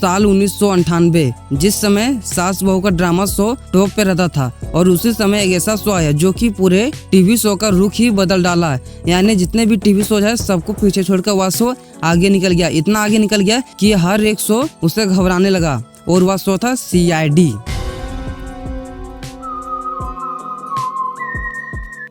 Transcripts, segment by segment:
साल 1998, जिस समय सास बहू का ड्रामा शो टॉप पे रहता था। और उसी समय एक ऐसा शो आया जो कि पूरे टीवी शो का रुख ही बदल डाला है। यानी जितने भी टीवी शो है सबको पीछे छोड़कर वह शो आगे निकल गया, इतना आगे निकल गया कि हर एक शो उसे घबराने लगा। और वह शो था CID।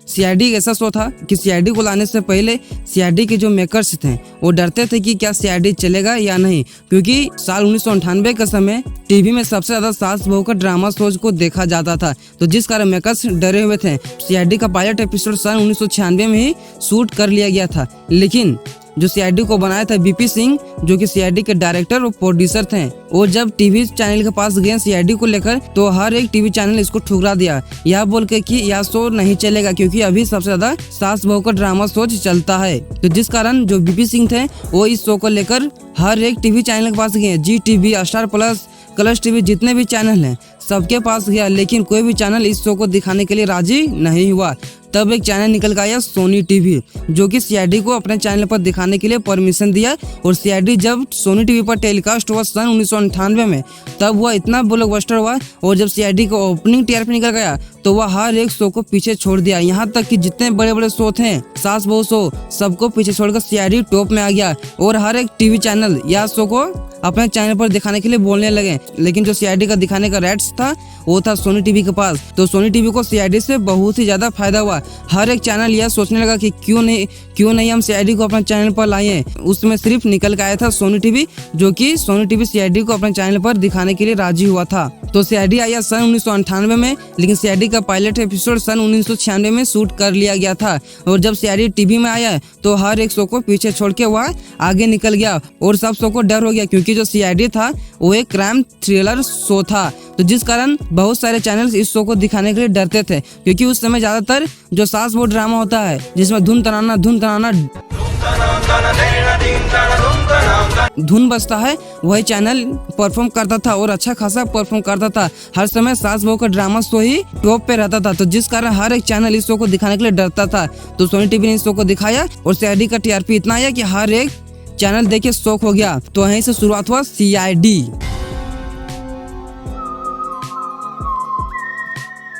CID एक ऐसा शो था कि CID को लाने से पहले CID के जो मेकर्स थे वो डरते थे कि क्या CID चलेगा या नहीं, क्योंकि साल 1998 के समय टीवी में सबसे ज्यादा सास बहू का ड्रामा शोज को देखा जाता था। तो जिस कारण मेकर्स डरे हुए थे। CID का पायलट एपिसोड सन 1996 में ही शूट कर लिया गया था, लेकिन जो CID को बनाया था BP सिंह, जो कि CID के डायरेक्टर और प्रोड्यूसर थे, वो जब टीवी चैनल के पास गए CID को लेकर, तो हर एक टीवी चैनल इसको ठुकरा दिया, यह बोल के कि यह शो नहीं चलेगा क्योंकि अभी सबसे ज्यादा सास बहू का ड्रामा शो चलता है। तो जिस कारण जो BP सिंह थे वो इस शो को लेकर हर एक टीवी चैनल के पास गए, GTV, star plus, Colors TV, जितने भी चैनल हैं सबके पास गया, लेकिन कोई भी चैनल इस शो को दिखाने के लिए राजी नहीं हुआ। तब एक चैनल निकल कर आया सोनी टीवी, जो कि CID को अपने चैनल पर दिखाने के लिए परमिशन दिया। और CID जब सोनी टीवी पर टेलीकास्ट हुआ सन 1998 में, तब वह इतना ब्लॉकबस्टर हुआ। और जब CID को ओपनिंग TRP निकल गया तो वह हर एक शो को पीछे छोड़ दिया, यहाँ तक कि जितने बड़े बड़े शो थे, सास बहू शो, सबको पीछे छोड़कर CID टॉप में आ गया। और हर एक टीवी चैनल या शो को अपने चैनल पर दिखाने के लिए बोलने लगे, लेकिन जो CID का दिखाने का राइट्स था वो था सोनी टीवी के पास। तो सोनी टीवी को CID से बहुत ही ज्यादा फायदा हुआ। हर एक चैनल यह सोचने लगा कि क्यों नहीं हम CID को अपने चैनल पर लाए। उसमें सिर्फ निकल के आया था सोनी टीवी, जो कि सोनी टीवी CID को अपने चैनल पर दिखाने के लिए राजी हुआ था। तो CID आया सन 1998 में, लेकिन CID का पायलट एपिसोड सन 1996 में शूट कर लिया गया था। और जब CID टीवी में आया तो हर एक शो को पीछे छोड़ के वह आगे निकल गया और सब शो को डर हो गया, क्योंकि जो CID था वो एक क्राइम थ्रिलर शो था। तो जिस कारण बहुत सारे चैनल्स इस शो को दिखाने के लिए डरते थे, क्योंकि उस समय ज्यादातर जो सास बहू ड्रामा होता है जिसमें धुन तराना धुन बजता है, वही चैनल परफॉर्म करता था और अच्छा खासा परफॉर्म करता था। हर समय सास बहू का ड्रामा शो ही टॉप पे रहता था। तो जिस कारण हर एक चैनल इस शो को दिखाने के लिए डरता था। तो सोनी टीवी ने इस शो को दिखाया और CID का TRP इतना आया कि हर एक चैनल देख के शौक हो गया। तो यहीं से शुरुआत हुआ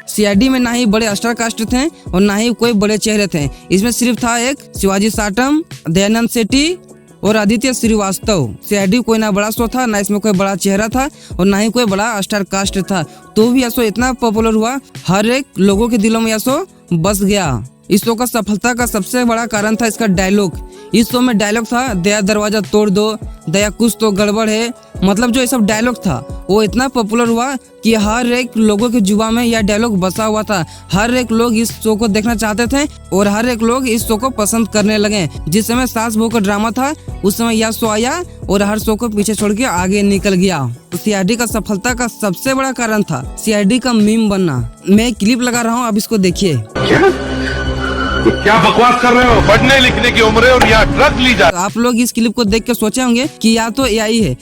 CID में ना ही बड़े स्टार कास्ट थे और ना ही कोई बड़े चेहरे थे। इसमें सिर्फ था एक शिवाजी साटम, दयानंद सेठी और आदित्य श्रीवास्तव। CID कोई ना बड़ा शो था, ना इसमें कोई बड़ा चेहरा था और ना ही कोई बड़ा स्टार कास्ट था। तो भी यह शो इतना पॉपुलर हुआ, हर एक लोगों के दिलों में यह शो बस गया। इस शो का सफलता का सबसे बड़ा कारण था इसका डायलॉग। इस शो में डायलॉग था, दया दरवाजा तोड़ दो, दया कुछ तो गड़बड़ है। मतलब जो ये सब डायलॉग था वो इतना पॉपुलर हुआ कि हर एक लोगों के जुबान में यह डायलॉग बसा हुआ था। हर एक लोग इस शो को देखना चाहते थे और हर एक लोग इस शो को पसंद करने लगे। जिस समय सास बहू का ड्रामा था उस समय यह शो आया और हर शो को पीछे छोड़ के आगे निकल गया। तो CID का सफलता का सबसे बड़ा कारण था CID का मीम बनना। मैं एक क्लिप लगा रहा हूँ, अब इसको देखिए। क्या बकवास कर रहे हो? पढ़ने लिखने की उम्र है और यहाँ ड्रग ली जा। आप लोग इस क्लिप को देख के सोचे होंगे कि या तो AI है,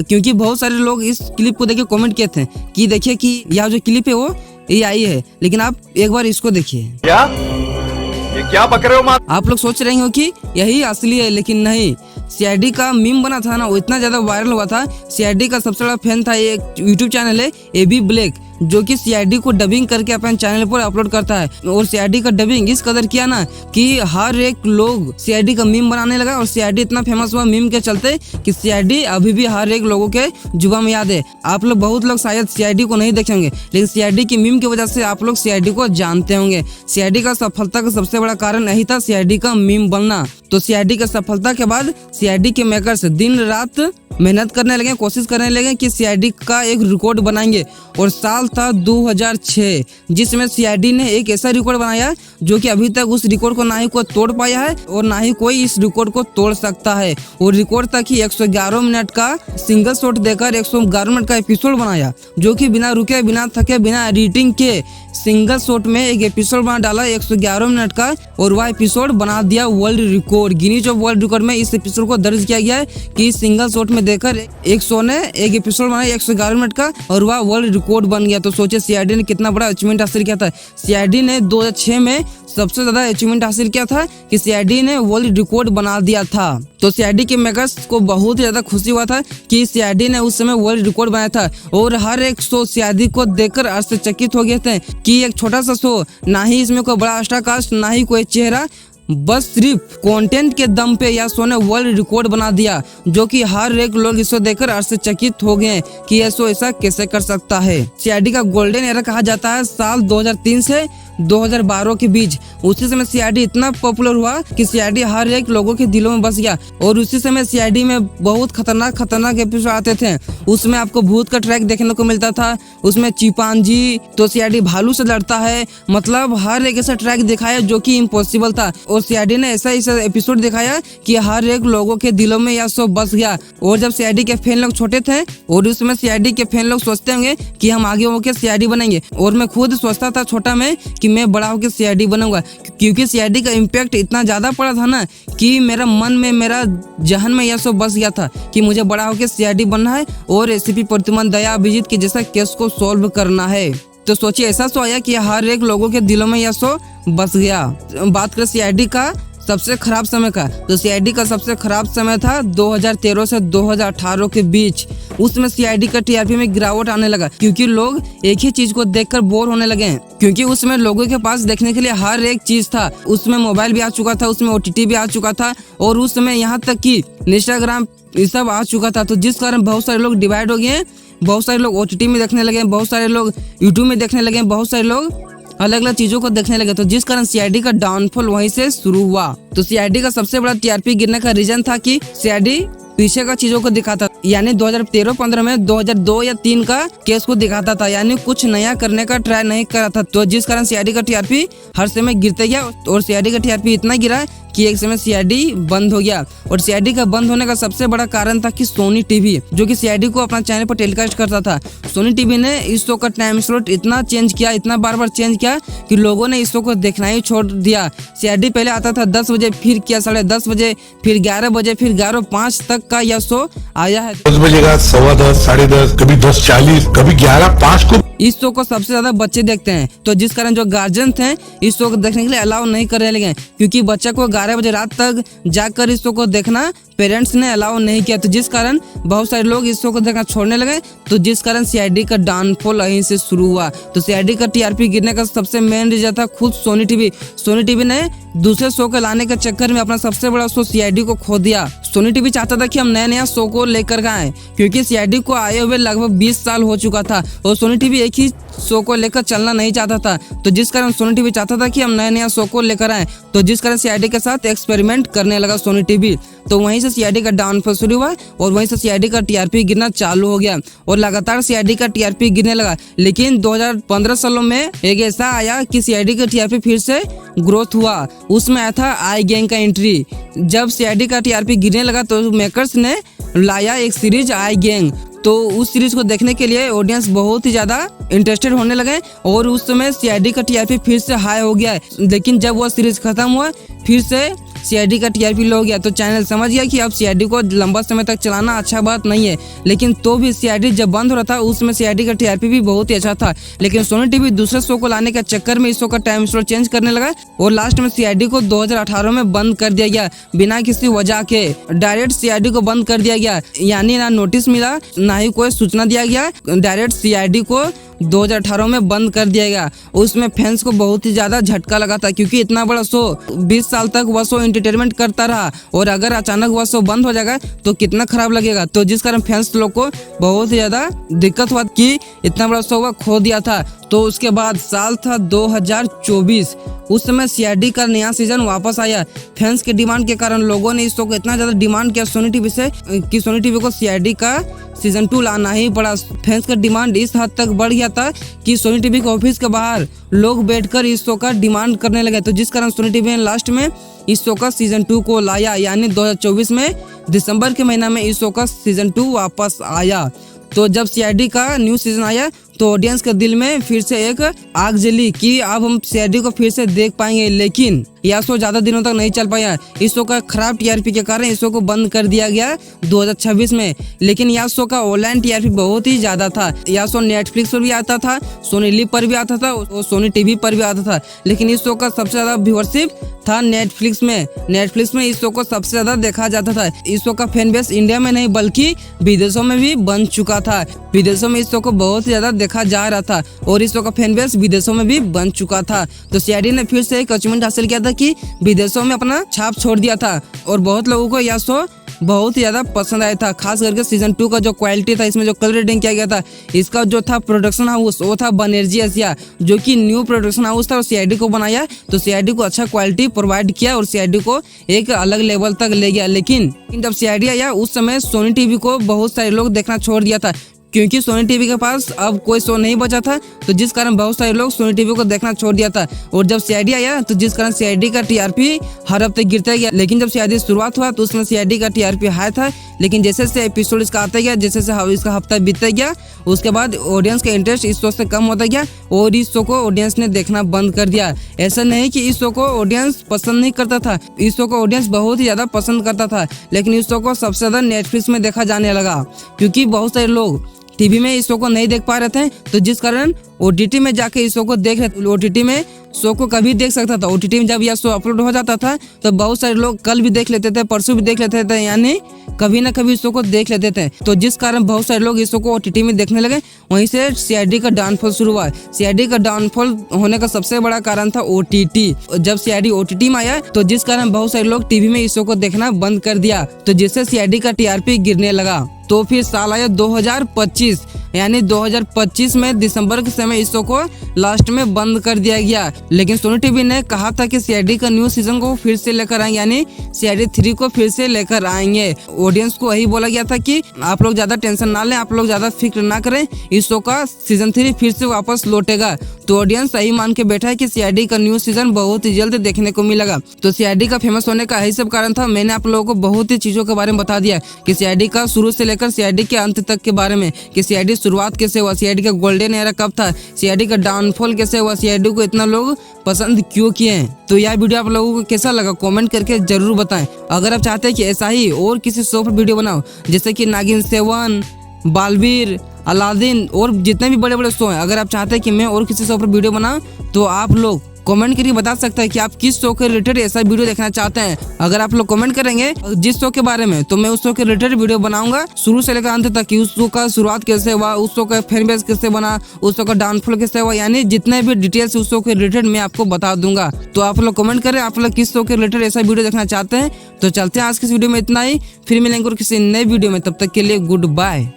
क्योंकि बहुत सारे लोग इस क्लिप को देख के कमेंट किए थे कि देखिए कि यह जो क्लिप है वो AI है। लेकिन आप एक बार इसको देखिए। ये क्या बक रहे हो? आप लोग सोच रहे हो कि यही असली है, लेकिन नहीं। CID का मीम बना था ना, वो इतना ज्यादा वायरल हुआ था। CID का सबसे बड़ा फैन था, एक यूट्यूब चैनल है AB ब्लैक, जो कि CID को डबिंग करके अपने चैनल पर अपलोड करता है। और CID का डबिंग इस कदर किया ना कि हर एक लोग CID का मीम बनाने लगा और CID इतना फेमस हुआ मीम के चलते कि CID अभी भी हर एक लोगों के जुबान में याद है। आप लोग बहुत लोग शायद CID को नहीं देखे होंगे, लेकिन CID की मीम की वजह से आप लोग CID को जानते होंगे। CID का सफलता का सबसे बड़ा कारण यही था, CID का मीम बनना। तो CID का सफलता के बाद CID के मेकर्स दिन रात मेहनत करने लगे, कोशिश करने लगे कि CID का एक रिकॉर्ड बनाएंगे। और साल था 2006, जिसमें CID ने एक ऐसा रिकॉर्ड बनाया जो कि अभी तक उस रिकॉर्ड को ना ही कोई तोड़ पाया है और ना ही कोई इस रिकॉर्ड को तोड़ सकता है। वो रिकॉर्ड था कि 111 मिनट का सिंगल शॉट देकर 111 मिनट का एपिसोड बनाया, जो कि बिना रुके, बिना थके, बिना एडिटिंग के सिंगल शॉट में एक एपिसोड बना डाला 111 मिनट का, और वह एपिसोड बना दिया world record. Guinness of world record में इस एपिसोड को दर्ज किया गया है कि सिंगल शॉट में देखकर एक शो ने एक एपिसोड बनाया 111 मिनट का, और वह वर्ल्ड रिकॉर्ड बन गया। तो सोचे सीआईडी ने कितना बड़ा अचीवमेंट हासिल किया था। सीआईडी ने 2006 में सबसे ज्यादा अचीवमेंट हासिल किया था कि सीआईडी ने वर्ल्ड रिकॉर्ड बना दिया था। तो सीआईडी के मेकर्स को बहुत ही ज्यादा खुशी हुआ था कि सीआईडी ने उस समय वर्ल्ड रिकॉर्ड बनाया था, और हर एक शो सीआईडी को देखकर आश्चर्यचकित हो गए थे कि एक छोटा सा शो, ना ही इसमें कोई बड़ा स्टार कास्ट, ना ही कोई चेहरा, बस सिर्फ कंटेंट के दम पे यह शो ने वर्ल्ड रिकॉर्ड बना दिया, जो कि हर एक लोग इसको देखकर आश्चर्यचकित हो गए कि यह शो ऐसा कैसे कर सकता है। सीआईडी का गोल्डन एरा कहा जाता है साल 2003 से 2012 के बीच। उसी समय सीआईडी इतना पॉपुलर हुआ कि सीआईडी हर एक लोगों के दिलों में बस गया, और उसी समय सीआईडी में बहुत खतरनाक एपिसोड आते थे। उसमें आपको भूत का ट्रैक देखने को मिलता था, उसमें चिंपांजी, तो सीआईडी भालू से लड़ता है, मतलब हर एक ऐसा ट्रैक दिखाया जो कि इम्पॉसिबल था। और सीआईडी ने ऐसा एपिसोड दिखाया कि हर एक लोगों के दिलों में यह शो बस गया। और जब सीआईडी के फैन लोग छोटे थे, और उस समय सीआईडी के फैन लोग सोचते होंगे कि हम आगे होकर सीआईडी बनेंगे, और मैं खुद सोचता था छोटा में कि मैं बड़ा होकर सीआईडी बनूंगा, क्योंकि सीआईडी का इम्पैक्ट इतना ज्यादा पड़ा था ना कि मेरा मन में, मेरा जहन में यह सब बस गया था कि मुझे बड़ा होकर सीआईडी बनना है और एसीपी प्रद्युमन दया अभिजीत के जैसा केस को सॉल्व करना है। तो सोचिए ऐसा शो आया कि हर एक लोगों के दिलों में यह शो बस गया। बात करें सीआईडी का सबसे खराब समय का, तो सीआईडी का सबसे खराब समय था 2013 से 2018 के बीच। उसमें सीआईडी का टीआरपी में गिरावट आने लगा, क्योंकि लोग एक ही चीज को देखकर बोर होने लगे हैं, क्योंकि उसमें लोगों के पास देखने के लिए हर एक चीज था। उसमें मोबाइल भी आ चुका था, उसमें ओटीटी भी आ चुका था, और उस समय यहाँ तक कि इंस्टाग्राम ये सब आ चुका था। तो जिस कारण बहुत सारे लोग डिवाइड हो गए, बहुत सारे लोग ओटीटी में देखने लगे, बहुत सारे लोग यूट्यूब में देखने लगे, बहुत सारे लोग अलग अलग चीजों को देखने लगे। तो जिस कारण सीआईडी का डाउनफॉल वहीं से शुरू हुआ। तो सीआईडी का सबसे बड़ा टीआरपी गिरने का रीजन था कि सीआईडी पीछे का चीजों को दिखाता, यानी 2013-15 में 2002 या 3 का केस को दिखाता था, यानी कुछ नया करने का ट्राई नहीं कर रहा था। तो जिस कारण सीआईडी का टीआरपी हर समय गिरते गया, और सीआईडी का टीआरपी इतना गिरा कि एक समय सीआईडी बंद हो गया। और सीआईडी का बंद होने का सबसे बड़ा कारण था कि सोनी टीवी, जो कि सीआईडी को अपना चैनल पर टेलीकास्ट करता था, सोनी टीवी ने इस शो का टाइम स्लॉट इतना चेंज किया, इतना बार चेंज किया कि लोगों ने इस शो को देखना ही छोड़ दिया। सीआईडी पहले आता था 10 बजे, फिर किया 10:30 बजे, फिर 11 बजे, फिर 11:05 तक का यह शो आया है। 10 बजेगा, 10:15, 10:30, कभी 10:40, कभी 11:05 को इस शो को सबसे ज्यादा बच्चे देखते हैं। तो जिस कारण जो गार्जियन थे इस शो को देखने के लिए अलाउ नहीं करने लगे, क्योंकि बच्चा को 11 बजे रात तक जाकर इस शो को देखना पेरेंट्स ने अलाउ नहीं किया। तो जिस कारण बहुत सारे लोग इस शो को देखना छोड़ने लगे। तो जिस कारण सीआईडी का डाउनफॉल यहीं से शुरू हुआ। तो सीआईडी का टीआरपी गिरने का सबसे मेन रीजन था खुद सोनी टीवी। सोनी टीवी ने दूसरे शो को लाने के चक्कर में अपना सबसे बड़ा शो सीआईडी को खो दिया। सोनी टीवी चाहता था कि हम नया शो को लेकर आए, क्योंकि सीआईडी को आए हुए लगभग 20 साल हो चुका था, और सोनी टीवी एक ही शो को लेकर चलना नहीं चाहता था। तो जिस कारण सोनी टीवी चाहता था कि हम नया शो को लेकर आए, तो जिस कारण सीआईडी के साथ एक्सपेरिमेंट करने लगा सोनी टीवी। तो वहीं से सीआईडी का डाउनफॉल शुरू हुआ, और वहीं से सीआईडी का टीआरपी गिरना चालू हो गया, और लगातार सीआईडी का टीआरपी गिरने लगा। लेकिन 2015 सालों में एक ऐसा आया कि सीआईडी का टीआरपी फिर से ग्रोथ हुआ। उसमें आया था आई गैंग का एंट्री। जब सीआईडी का टीआरपी गिरने लगा तो मेकर्स ने लाया एक सीरीज आई गैंग। तो उस सीरीज को देखने के लिए ऑडियंस बहुत ही ज्यादा इंटरेस्टेड होने लगे, और उस समय सीआईडी का टीआरपी फिर से हाई हो गया। लेकिन जब वो सीरीज खत्म हुआ, फिर से सीआईडी का टीआरपी लो हो गया। तो चैनल समझ गया कि अब सीआईडी को लंबा समय तक चलाना अच्छा बात नहीं है। लेकिन तो भी सीआईडी जब बंद हो रहा था, उसमें सीआईडी का टीआरपी भी बहुत ही अच्छा था। लेकिन सोनी टीवी दूसरे शो को लाने के चक्कर में इस शो का टाइम स्लॉट चेंज करने लगा, और लास्ट में सीआईडी को 2018 में बंद कर दिया गया बिना किसी वजह के। डायरेक्ट सीआईडी को बंद कर दिया गया, यानी ना नोटिस मिला, ना ही कोई सूचना दिया गया। डायरेक्ट सीआईडी को 2018 में बंद कर दिया गया। उसमें फैंस को बहुत ही ज्यादा झटका लगा था, क्योंकि इतना बड़ा शो 20 साल तक वह शो एंटरटेनमेंट करता रहा, और अगर अचानक वह शो बंद हो जाएगा तो कितना खराब लगेगा। तो जिस कारण फैंस लोग को बहुत ही ज्यादा दिक्कत हुआ कि इतना बड़ा शो वह खो दिया था। तो उसके बाद साल था 2024, उस समय सीआईडी का नया सीजन वापस आया। फैंस के डिमांड के कारण लोगों ने इस शो को इतना ज्यादा डिमांड किया सोनी टीवी से कि सोनी टीवी को सीआईडी का सीजन 2 लाना ही पड़ा। फैंस का डिमांड इस हद तक बढ़ गया था कि सोनी टीवी के ऑफिस के बाहर लोग बैठकर इस शो का डिमांड करने लगे। तो जिस कारण सोनी टीवी ने लास्ट में इस शो का सीजन 2 को लाया, यानी 2024 में दिसंबर के महीना में इस शो का सीजन 2 वापस आया। तो जब सीआईडी का न्यू सीजन आया तो ऑडियंस के दिल में फिर से एक आग जली कि अब हम सीआईडी को फिर से देख पाएंगे। लेकिन यह शो ज्यादा दिनों तक नहीं चल पाया। इस शो का खराब टीआरपी के कारण इस शो को बंद कर दिया गया 2026 में। लेकिन यह शो का ऑनलाइन टीआरपी बहुत ही ज्यादा था। यह शो नेटफ्लिक्स पर भी आता था, सोनी लिव पर भी आता था और सोनी टीवी पर भी आता था। लेकिन इस शो का सबसे ज्यादा व्यूअरशिप था नेटफ्लिक्स में। नेटफ्लिक्स में इस शो को सबसे ज्यादा देखा जाता था। इस शो का फैन बेस इंडिया में नहीं बल्कि विदेशों में भी बन चुका था। विदेशों में इस शो को बहुत ही ज्यादा देखा जा रहा था और इस शो का फैन बेस विदेशों में भी बन चुका था। तो सीआईडी ने फिर से एक अचीवमेंट हासिल किया था कि विदेशों में अपना छाप छोड़ दिया था और बहुत लोगों को यह शो बहुत ही ज्यादा पसंद आया था। खास करके सीजन 2 का जो क्वालिटी था, इसमें जो कलर रेटिंग किया गया था, इसका जो था प्रोडक्शन हाउस वो था बनर्जी एशिया, जो कि न्यू प्रोडक्शन हाउस था और सीआईडी को बनाया। तो सीआईडी को अच्छा क्वालिटी प्रोवाइड किया और सीआईडी को एक अलग लेवल तक ले गया। लेकिन जब सीआईडी आया उस समय सोनी टीवी को बहुत सारे लोग देखना छोड़ दिया था, क्योंकि सोनी टीवी के पास अब कोई शो नहीं बचा था। तो जिस कारण बहुत सारे लोग सोनी टीवी को देखना छोड़ दिया था। और जब सीआईडी आया तो जिस कारण सीआईडी का टीआरपी हर हफ्ते गिरता गया। लेकिन जब सीआईडी शुरुआत हुआ तो उसमें सीआईडी का टीआरपी हाई था। लेकिन जैसे जैसे एपिसोड इसका आता गया, जैसे जैसे इसका हफ्ता बीतता गया, उसके बाद ऑडियंस का इंटरेस्ट इस शो से कम होता गया और इस शो को ऑडियंस ने देखना बंद कर दिया। ऐसा नहीं कि इस शो को ऑडियंस पसंद नहीं करता था, इस शो को ऑडियंस बहुत ही ज्यादा पसंद करता था। लेकिन इस शो को सबसे ज्यादा नेटफ्लिक्स में देखा जाने लगा, क्योंकि बहुत सारे लोग टीवी में इस शो को नहीं देख पा रहे थे। तो जिस कारण ओटीटी में जाके इस शो को देख रहे थे। ओटीटी में शो को कभी देख सकता था। ओटीटी में जब यह शो अपलोड हो जाता था तो बहुत सारे लोग कल भी देख लेते थे, परसों भी देख लेते थे, यानी कभी ना कभी इस शो को देख लेते थे। तो जिस कारण बहुत सारे लोग इस शो को ओटीटी में देखने लगे। वहीं से सीआईडी का डाउनफॉल शुरू हुआ। सीआईडी का डाउनफॉल होने का सबसे बड़ा कारण था ओटीटी। जब सीआईडी ओटीटी में आया तो जिस कारण बहुत सारे लोग टीवी में इस शो को देखना बंद कर दिया, तो जिससे सीआईडी का टीआरपी गिरने लगा। तो फिर साल आया 2025, यानी 2025 में दिसंबर के समय इस शो को लास्ट में बंद कर दिया गया। लेकिन सोनी टीवी ने कहा था कि सीआईडी का न्यू सीजन को फिर से लेकर आएंगे, यानी सीआईडी 3 को फिर से लेकर आएंगे। ऑडियंस को यही बोला गया था कि आप लोग ज्यादा टेंशन ना लें, आप लोग ज्यादा फिक्र ना करें, इस शो का सीजन 3 फिर से वापस लौटेगा। तो ऑडियंस सही मान के बैठा है कि सीआईडी का न्यू सीजन बहुत ही जल्द देखने को मिलेगा। तो सीआईडी का फेमस होने का यही सब कारण था। मैंने आप लोगों को बहुत ही चीजों के बारे में बता दिया कि सीआईडी का शुरू से लेकर सीआईडी के अंत तक के बारे में, कि सीआईडी शुरुआत कैसे हुआ, सीआईडी का गोल्डन एरा कब था, सीआईडी का डाउनफॉल कैसे हुआ, सीआईडी को इतना लोग पसंद क्यों किए हैं। तो यह वीडियो आप लोगों को कैसा लगा कमेंट करके जरूर बताएं। अगर आप चाहते हैं कि ऐसा ही और किसी शो पर वीडियो बनाओ, जैसे कि नागिन 7, बालवीर, अलादीन और जितने भी बड़े बड़े शो हैं, अगर आप चाहते हैं कि मैं और किसी शो पर वीडियो बनाऊं तो आप लोग कमेंट करके बता सकते हैं कि आप किस शो के रिलेटेड ऐसा वीडियो देखना चाहते हैं। अगर आप लोग कमेंट करेंगे जिस शो के बारे में, तो मैं उस शो के रिलेटेड वीडियो बनाऊंगा शुरू से लेकर अंत तक, कि उस शो का शुरुआत कैसे हुआ, उस शो का फैन बेस कैसे बना, उस शो का डाउनफॉल कैसे हुआ, यानी जितने भी डिटेल्स उस शो के रिलेटेड मैं आपको बता दूंगा। तो आप लोग कमेंट करें आप लोग किस शो के रिलेटेड ऐसा वीडियो देखना चाहते हैं। तो चलते हैं आज की वीडियो में इतना ही, फिर मिलेंगे और किसी नए वीडियो में, तब तक के लिए गुड बाय।